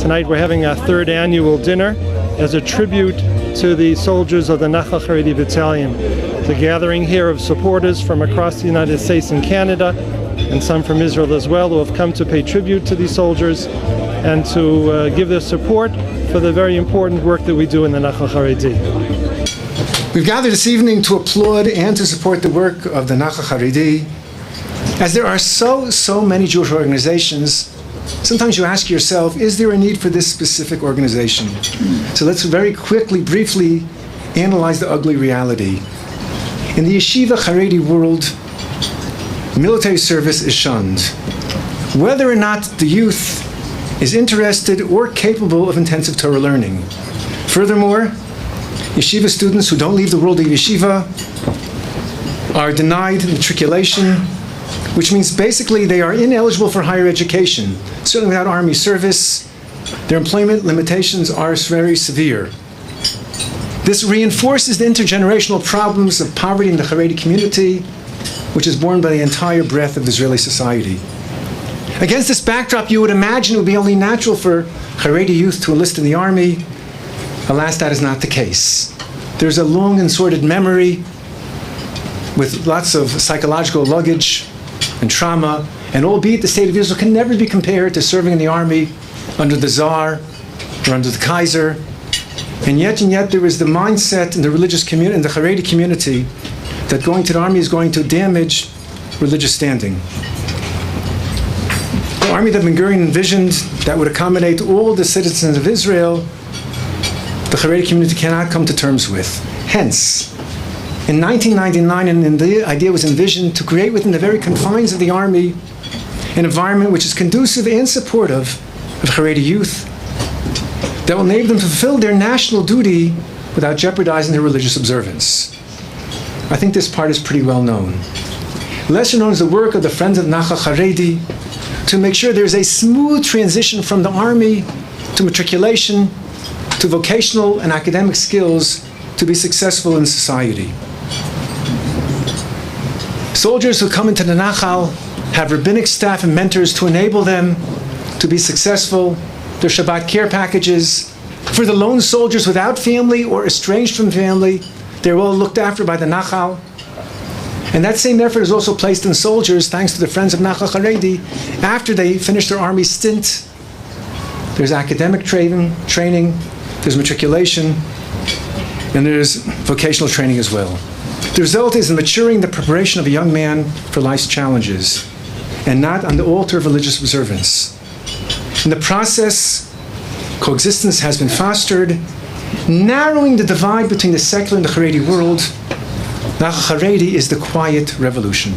Tonight we're having our third annual dinner as a tribute to the soldiers of the Nachal Charedi Battalion. It's a gathering here of supporters from across the United States and Canada, and some from Israel as well, who have come to pay tribute to these soldiers and to give their support for the very important work that we do in the Nachal Charedi. We've gathered this evening to applaud and to support the work of the Nachal Charedi. As there are so many Jewish organizations, sometimes you ask yourself, is there a need for this specific organization? So let's very quickly, briefly analyze the ugly reality. In the yeshiva Charedi world, military service is shunned. Whether or not the youth is interested or capable of intensive Torah learning. Furthermore, yeshiva students who don't leave the world of yeshiva are denied matriculation, which means basically they are ineligible for higher education. Certainly without army service, their employment limitations are very severe. This reinforces the intergenerational problems of poverty in the Charedi community, which is borne by the entire breadth of Israeli society. Against this backdrop, you would imagine it would be only natural for Charedi youth to enlist in the army. Alas, that is not the case. There's a long and sordid memory with lots of psychological luggage and trauma, and albeit the state of Israel can never be compared to serving in the army under the Tsar or under the Kaiser, and yet there is the mindset in the religious community, in the Charedi community, that going to the army is going to damage religious standing. The army that Ben-Gurion envisioned that would accommodate all the citizens of Israel, the Charedi community cannot come to terms with. Hence, in 1999, and the idea was envisioned to create within the very confines of the army an environment which is conducive and supportive of Charedi youth that will enable them to fulfill their national duty without jeopardizing their religious observance. I think this part is pretty well known. Lesser known is the work of the Friends of Nachal Charedi to make sure there's a smooth transition from the army to matriculation to vocational and academic skills to be successful in society. Soldiers who come into the Nachal have rabbinic staff and mentors to enable them to be successful. Their Shabbat care packages. For the lone soldiers without family or estranged from family, they're well looked after by the Nachal. And that same effort is also placed in soldiers, thanks to the Friends of Nachal Charedi, after they finish their army stint. There's academic training, there's matriculation, and there's vocational training as well. The result is in maturing the preparation of a young man for life's challenges, and not on the altar of religious observance. In the process, coexistence has been fostered, narrowing the divide between the secular and the Charedi world. Nachal Charedi is the quiet revolution.